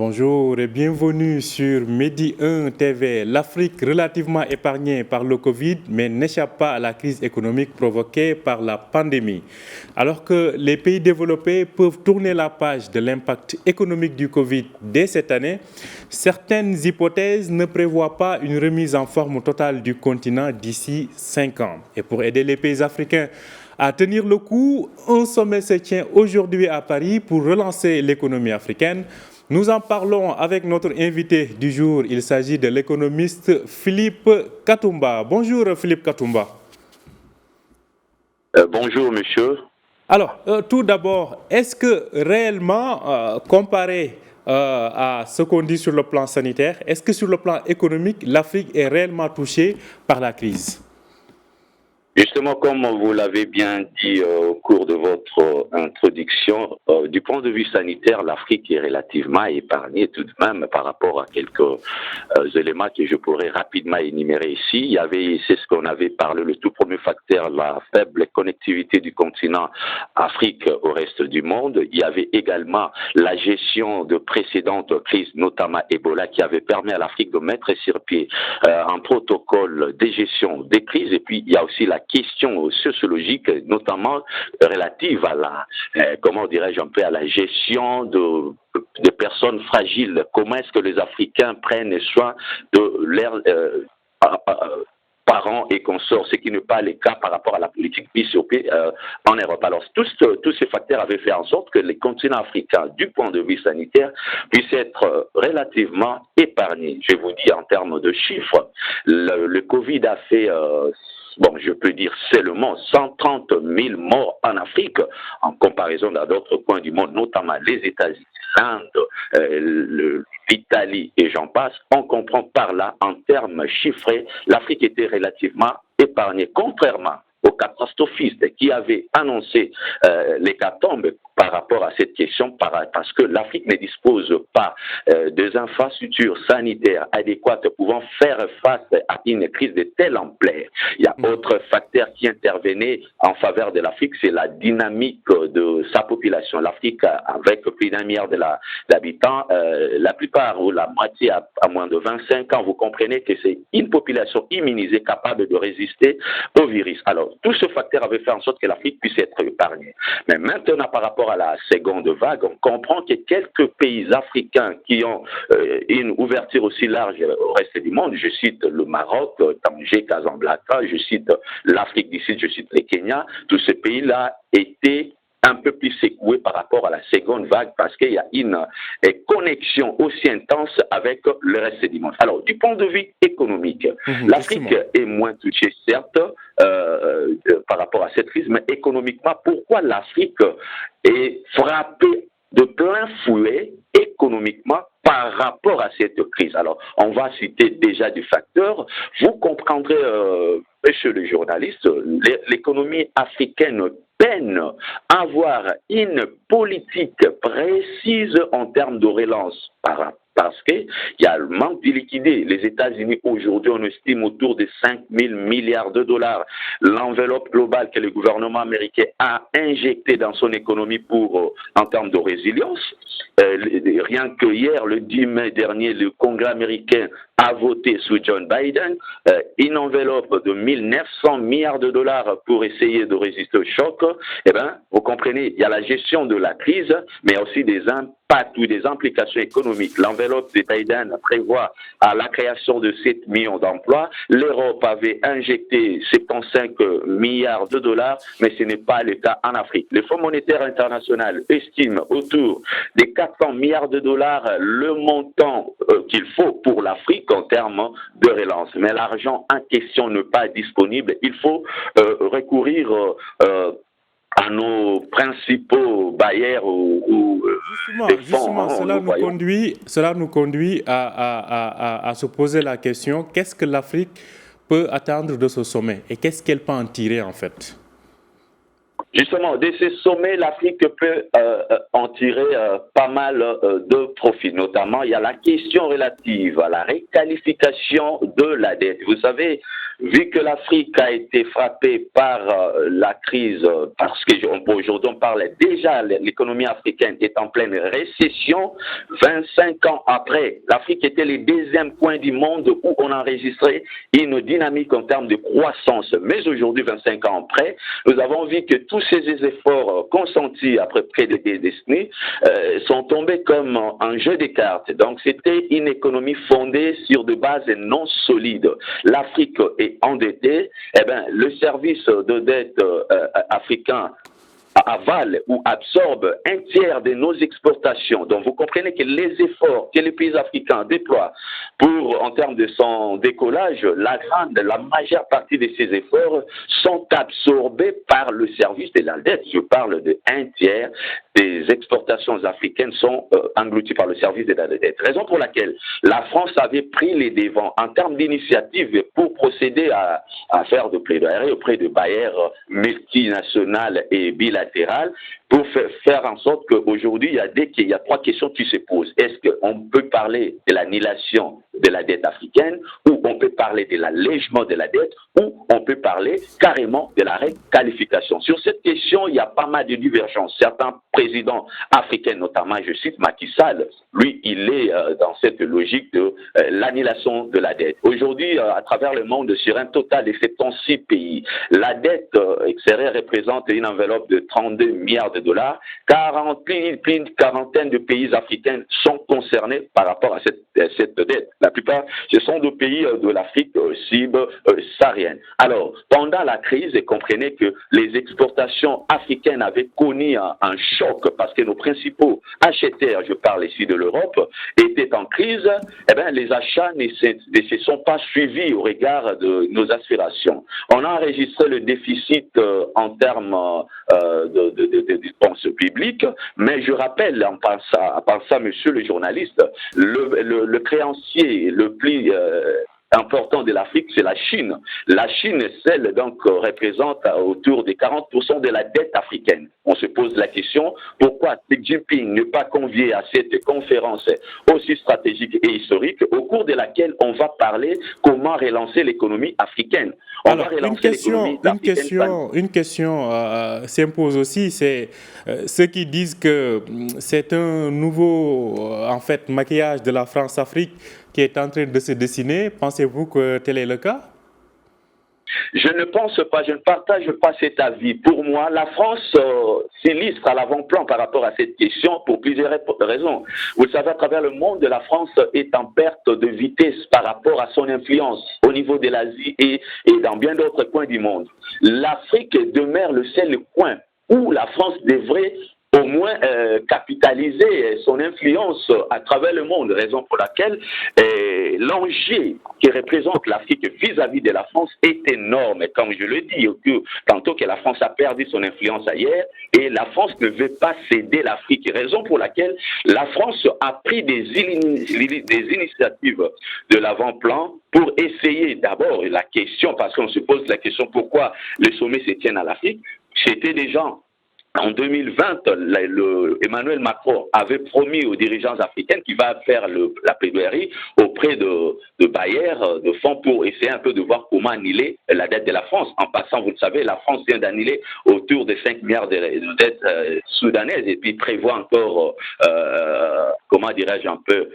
bonjour et bienvenue sur Medi 1 TV. L'Afrique, relativement épargnée par le Covid, mais n'échappe pas à la crise économique provoquée par la pandémie. Alors que les pays développés peuvent tourner la page de l'impact économique du Covid dès cette année, certaines hypothèses ne prévoient pas une remise en forme totale du continent d'ici 5 ans. Et pour aider les pays africains à tenir le coup, un sommet se tient aujourd'hui à Paris pour relancer l'économie africaine. Nous en parlons avec notre invité du jour. Il s'agit de l'économiste Philippe Katumba. Bonjour Philippe Katumba. Bonjour monsieur. Alors, tout d'abord, est-ce que réellement, comparé à ce qu'on dit sur le plan sanitaire, est-ce que sur le plan économique, l'Afrique est réellement touchée par la crise ? Justement, comme vous l'avez bien dit au cours de votre introduction, du point de vue sanitaire, l'Afrique est relativement épargnée tout de même par rapport à quelques éléments que je pourrais rapidement énumérer ici. C'est ce qu'on avait parlé, le tout premier facteur, la faible connectivité du continent Afrique au reste du monde. Il y avait également la gestion de précédentes crises, notamment Ebola, qui avait permis à l'Afrique de mettre sur pied un protocole de gestion des crises. Et puis, il y a aussi la question sociologique, notamment relative à à la gestion de personnes fragiles. Comment est-ce que les Africains prennent soin de leurs parents et consorts, ce qui n'est pas le cas par rapport à la politique PISOP en Europe. Alors, tous ces facteurs avaient fait en sorte que les continents africains, du point de vue sanitaire, puissent être relativement épargnés. Je vous dis en termes de chiffres, le Covid a fait... je peux dire seulement 130 000 morts en Afrique, en comparaison à d'autres coins du monde, notamment les États-Unis, l'Inde, l'Italie et j'en passe. On comprend par là, en termes chiffrés, l'Afrique était relativement épargnée, contrairement aux catastrophistes qui avaient annoncé l'hécatombe par rapport à cette question, parce que l'Afrique ne dispose pas des infrastructures sanitaires adéquates pouvant faire face à une crise de telle ampleur. Il y a autre facteur qui intervenait en faveur de l'Afrique, c'est la dynamique de sa population. L'Afrique, avec plus d'1 milliard d'habitants, la plupart ou la moitié à moins de 25 ans, vous comprenez que c'est une population immunisée capable de résister au virus. Alors, tout ce facteur avait fait en sorte que l'Afrique puisse être épargnée. Mais maintenant, par rapport à la seconde vague, on comprend que quelques pays africains qui ont une ouverture aussi large au reste du monde, je cite le Maroc, Tanger, Casablanca, je cite l'Afrique du Sud, je cite le Kenya, tous ces pays-là étaient un peu plus secoués par rapport à la seconde vague parce qu'il y a une connexion aussi intense avec le reste du monde. Alors, du point de vue économique, l'Afrique est moins touchée, certes, par rapport à cette crise, mais économiquement, pourquoi l'Afrique est frappée de plein fouet économiquement par rapport à cette crise? Alors, on va citer déjà des facteurs. Vous comprendrez, monsieur le journaliste, l'économie africaine peine à avoir une politique précise en termes de relance parce qu'il y a le manque de liquidités. Les États-Unis, aujourd'hui, on estime autour de 5 000 milliards de dollars. L'enveloppe globale que le gouvernement américain a injectée dans son économie en termes de résilience. Rien que hier, le 10 mai dernier, le Congrès américain a voté sous John Biden une enveloppe de 1 900 milliards de dollars pour essayer de résister au choc. Eh bien, vous comprenez, il y a la gestion de la crise, mais aussi des impacts ou des implications économiques. L'enveloppe de Biden prévoit à la création de 7 millions d'emplois. L'Europe avait injecté 75 milliards de dollars, mais ce n'est pas le cas en Afrique. Le Fonds monétaire international estime autour de 400 milliards de dollars le montant qu'il faut pour l'Afrique en termes de relance. Mais l'argent en question n'est pas disponible. Il faut recourir à nos principaux bailleurs ou Justement, cela nous conduit à se poser la question, qu'est-ce que l'Afrique peut attendre de ce sommet et qu'est-ce qu'elle peut en tirer en fait? Justement, de ce sommet, l'Afrique peut en tirer pas mal de profits. Notamment, il y a la question relative à la requalification de la dette. Vous savez, vu que l'Afrique a été frappée par la crise, parce qu'aujourd'hui on parle déjà, l'économie africaine est en pleine récession, 25 ans après, l'Afrique était le deuxième coin du monde où on enregistrait une dynamique en termes de croissance. Mais aujourd'hui, 25 ans après, nous avons vu que tous ces efforts consentis après près de des décennies sont tombés comme un jeu de cartes. Donc c'était une économie fondée sur des bases non solides. L'Afrique est endettée, eh bien, le service de dette africain avale ou absorbe un tiers de nos exportations. Donc vous comprenez que les efforts que les pays africains déploient en termes de son décollage, la majeure partie de ces efforts sont absorbés par le service de la dette. Je parle de un tiers des exportations africaines sont englouties par le service de la dette. Raison pour laquelle la France avait pris les devants en termes d'initiative pour procéder à faire de plaidoyer auprès de bailleurs multinationales et bilatérales pour faire en sorte qu'aujourd'hui, il y a trois questions qui se posent. Est-ce qu'on peut parler de l'annulation de la dette africaine, ou on peut parler de l'allègement de la dette, ou on peut parler carrément de la requalification? Sur cette question, il y a pas mal de divergences. Certains présidents africains, notamment, je cite Macky Sall, lui, il est dans cette logique de l'annulation de la dette. Aujourd'hui, à travers le monde, sur un total de 76 pays, la dette extérieure représente une enveloppe de 32 milliards de dollars. Plus d'une quarantaine de pays africains sont concernés par rapport à cette dette. La plupart, ce sont des pays de l'Afrique subsaharienne. Alors, pendant la crise, comprenez que les exportations africaines avaient connu un choc parce que nos principaux acheteurs, je parle ici de l'Europe, étaient en crise. Eh bien, les achats ne se sont pas suivis au regard de nos aspirations. On a enregistré le déficit en termes de dépenses publiques, mais je rappelle, en pensant, monsieur le journaliste, le créancier le plus important de l'Afrique, c'est la Chine. La Chine, celle donc représente autour de 40% de la dette africaine. On se pose la question, pourquoi Xi Jinping n'est pas convié à cette conférence aussi stratégique et historique, au cours de laquelle on va parler comment relancer l'économie africaine. Alors, une question s'impose aussi, c'est ceux qui disent que c'est un nouveau en fait maquillage de la France-Afrique qui est en train de se dessiner. Pensez-vous que tel est le cas? Je ne pense pas, je ne partage pas cet avis. Pour moi, la France s'illustre à l'avant-plan par rapport à cette question pour plusieurs raisons. Vous le savez, à travers le monde, la France est en perte de vitesse par rapport à son influence au niveau de l'Asie et dans bien d'autres coins du monde. L'Afrique demeure le seul coin où la France devrait au moins capitaliser son influence à travers le monde, raison pour laquelle l'enjeu que représente l'Afrique vis-à-vis de la France est énorme. Et comme je le dis, tantôt que la France a perdu son influence ailleurs et la France ne veut pas céder l'Afrique, raison pour laquelle la France a pris des initiatives de l'avant-plan pour essayer d'abord la question, parce qu'on se pose la question pourquoi les sommets se tiennent à l'Afrique. C'était des gens. En 2020, Emmanuel Macron avait promis aux dirigeants africains qu'il va faire la plaidoirie auprès de bailleurs de fonds pour essayer un peu de voir comment annuler la dette de la France. En passant, vous le savez, la France vient d'annuler autour de 5 milliards de dettes soudanaises et puis prévoit encore, comment dirais-je, un peu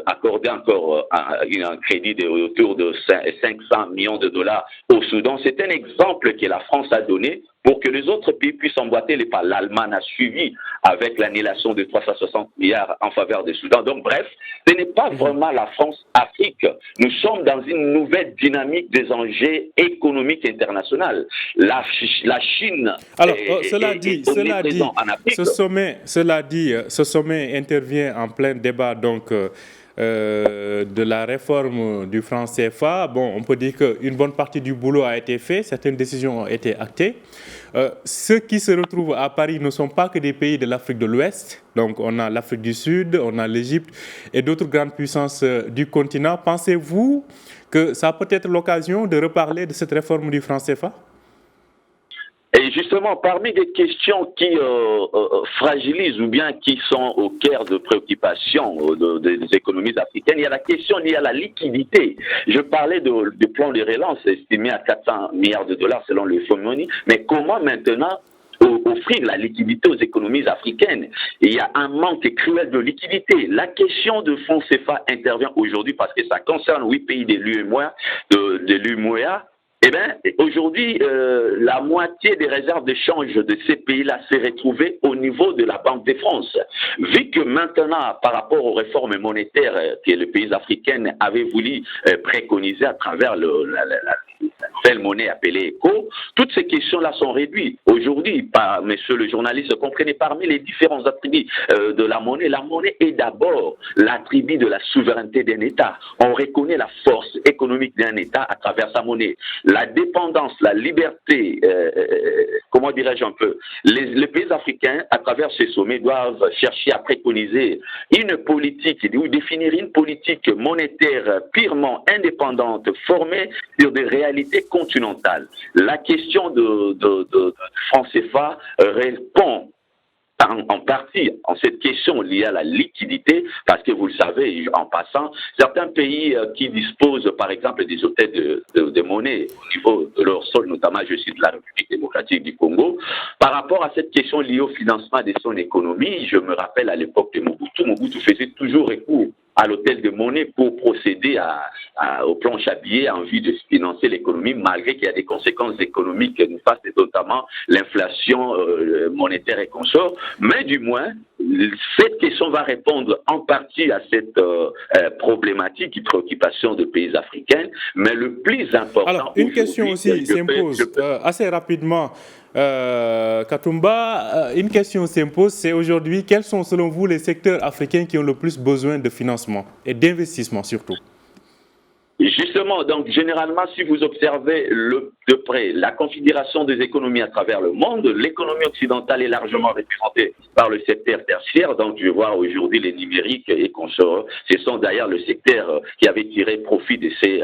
accorder encore un crédit autour de 500 millions de dollars au Soudan. C'est un exemple que la France a donné pour que les autres pays puissent emboîter les pas. L'Allemagne a suivi avec l'annulation de 360 milliards en faveur du Soudan. Donc bref, ce n'est pas vraiment la France-Afrique. Nous sommes dans une nouvelle dynamique des enjeux économiques internationaux. La Chine Alors, cela dit, ce sommet intervient en plein débat donc de la réforme du franc CFA. Bon, on peut dire qu'une bonne partie du boulot a été fait, certaines décisions ont été actées. Ceux qui se retrouvent à Paris ne sont pas que des pays de l'Afrique de l'Ouest. Donc, on a l'Afrique du Sud, on a l'Égypte et d'autres grandes puissances du continent. Pensez-vous que ça peut être l'occasion de reparler de cette réforme du franc CFA? Et justement, parmi des questions qui fragilisent ou bien qui sont au cœur de préoccupations des économies africaines, il y a la question liée à la liquidité. Je parlais du plan de relance estimé à 400 milliards de dollars selon le Fonds Money, mais comment maintenant offrir la liquidité aux économies africaines? Il y a un manque cruel de liquidité. La question de fonds CFA intervient aujourd'hui parce que ça concerne 8 pays de l'UEMOA, eh bien, aujourd'hui, la moitié des réserves de change de ces pays-là s'est retrouvée au niveau de la Banque de France. Vu que maintenant, par rapport aux réformes monétaires que les pays africains avaient voulu préconiser à travers la nouvelle monnaie appelée ECO, toutes ces questions-là sont réduites. Aujourd'hui, monsieur le journaliste, comprenez, parmi les différents attributs de la monnaie est d'abord l'attribut de la souveraineté d'un État. On reconnaît la force économique d'un État à travers sa monnaie. La dépendance, la liberté, comment dirais-je un peu, les pays africains, à travers ces sommets, doivent chercher à préconiser une politique ou définir une politique monétaire purement indépendante, formée sur des réalités continentales. La question de franc CFA répond en partie en cette question liée à la liquidité, parce que vous le savez, en passant, certains pays qui disposent par exemple des hôtels de monnaie au niveau de leur sol, notamment je cite la République démocratique du Congo, par rapport à cette question liée au financement de son économie, je me rappelle à l'époque de Mobutu faisait toujours recours à l'hôtel de monnaie pour procéder au planche à billets en vue de financer l'économie, malgré qu'il y a des conséquences économiques néfastes, l'inflation monétaire et consorts. Mais du moins, cette question va répondre en partie à cette problématique et préoccupation des pays africains. Mais le plus important... Alors, une question aussi s'impose assez rapidement. Katumba, une question s'impose, c'est aujourd'hui, quels sont selon vous les secteurs africains qui ont le plus besoin de financement et d'investissement surtout? Justement, donc généralement, si vous observez de près la configuration des économies à travers le monde, l'économie occidentale est largement représentée par le secteur tertiaire. Donc je vois aujourd'hui les numériques et consorts. Ce sont d'ailleurs le secteur qui avait tiré profit de ces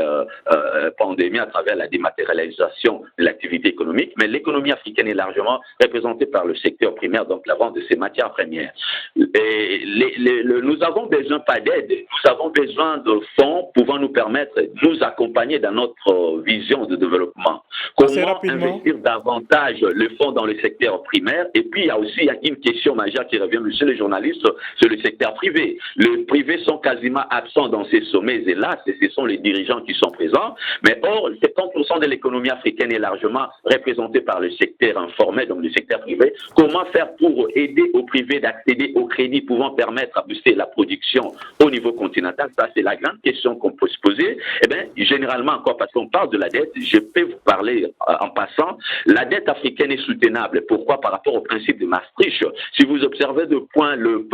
pandémies à travers la dématérialisation de l'activité économique. Mais l'économie africaine est largement représentée par le secteur primaire, donc la vente de ces matières premières. Et nous avons besoin pas d'aide, nous avons besoin de fonds pouvant nous permettre de nous accompagner dans notre vision de développement. Comment investir davantage les fonds dans le secteur primaire? Et puis, il y a aussi une question majeure qui revient, monsieur le journaliste, sur le secteur privé. Les privés sont quasiment absents dans ces sommets, et là, ce sont les dirigeants qui sont présents. Mais or, 70% de l'économie africaine est largement représentée par le secteur informel, donc le secteur privé. Comment faire pour aider aux privés d'accéder au crédit pouvant permettre à booster la production au niveau continental? Ça, c'est la grande question qu'on peut se poser. Eh bien, généralement, encore parce qu'on parle de la dette, je peux vous parler en passant. La dette africaine est soutenable. Pourquoi? Par rapport au principe de Maastricht. Si vous observez de point le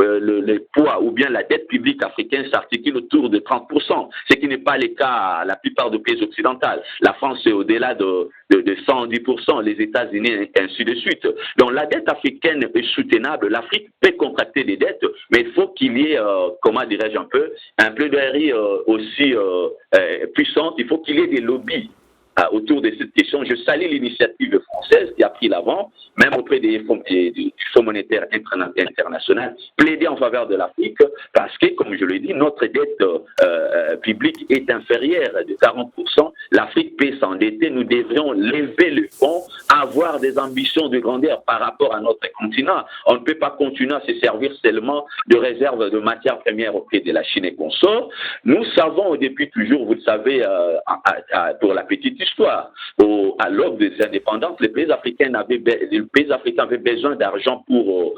poids ou bien la dette publique africaine s'articule autour de 30%, ce qui n'est pas le cas à la plupart des pays occidentaux. La France est au-delà de 110%, les États-Unis, ainsi de suite. Donc la dette africaine est soutenable. L'Afrique peut contracter des dettes, mais il faut qu'il y ait, comment dirais-je un plaidoirie aussi puissante. Il faut qu'il y ait des lobbies autour de cette question. Je salue l'initiative française qui a pris l'avant, même auprès du Fonds monétaire international, plaider en faveur de l'Afrique, parce que, comme je l'ai dit, notre dette publique est inférieure de 40%. L'Afrique peut s'endetter. Nous devrions lever le fonds, avoir des ambitions de grandeur par rapport à notre continent. On ne peut pas continuer à se servir seulement de réserves de matières premières auprès de la Chine et consorts. Nous savons depuis toujours, vous le savez, pour la petite histoire, à l'aube des indépendances, les pays africains avaient besoin d'argent pour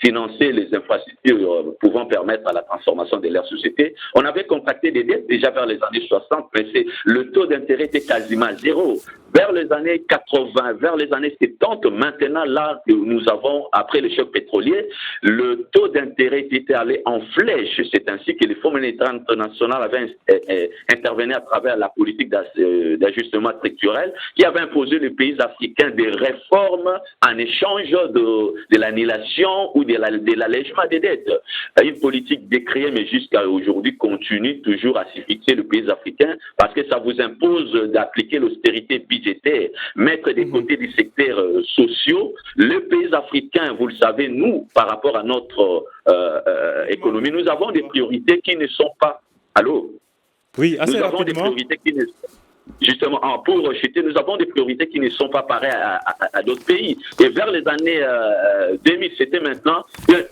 financer les infrastructures pouvant permettre à la transformation de leur société. On avait contracté des dettes déjà vers les années 60, mais le taux d'intérêt était quasiment zéro. Vers les années 80, vers les années 70, maintenant, là, nous avons, après le choc pétrolier, le taux d'intérêt était allé en flèche. C'est ainsi que les Fonds monétaires internationaux avaient intervenu à travers la politique d'ajustement structurel qui avait imposé les pays africains des réformes en échange de l'annulation ou de l'allègement des dettes. Une politique décriée, mais jusqu'à aujourd'hui, continue toujours à s'y fixer les pays africains parce que ça vous impose d'appliquer l'austérité budgétaire budgétaire, mettre des côtés des secteurs sociaux. Les pays africains, vous le savez, nous, par rapport à notre économie, nous avons des priorités qui ne sont pas... Allô? Oui, assez nous avons rapidement. Des priorités qui ne... Justement, pour rechuter, nous avons des priorités qui ne sont pas pareilles à d'autres pays. Et vers les années 2000, c'était maintenant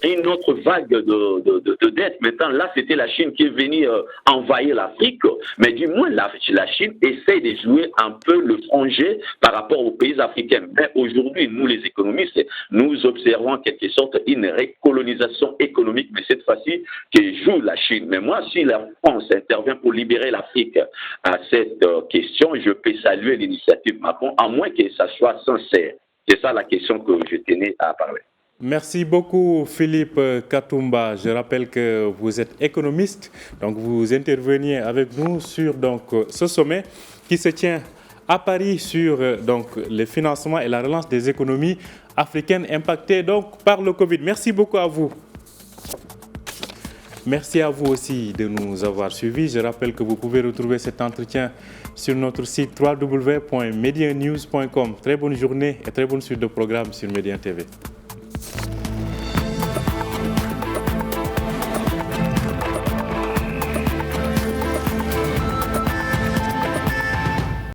une autre vague de dettes. Maintenant, là, c'était la Chine qui est venue envahir l'Afrique. Mais du moins, la Chine essaie de jouer un peu le frangé par rapport aux pays africains. Mais aujourd'hui, nous, les économistes, nous observons en quelque sorte une recolonisation économique, mais cette fois-ci, qui joue la Chine. Mais moi, si la France intervient pour libérer l'Afrique à cette question, je peux saluer l'initiative Macron, à moins que ça soit sincère. C'est ça la question que je tenais à parler. Merci beaucoup Philippe Katumba. Je rappelle que vous êtes économiste, donc vous interveniez avec nous sur ce sommet qui se tient à Paris sur les financements et la relance des économies africaines impactées par le Covid. Merci beaucoup à vous. Merci à vous aussi de nous avoir suivis. Je rappelle que vous pouvez retrouver cet entretien sur notre site www.medianews.com. Très bonne journée et très bonne suite de programmes sur Médien TV.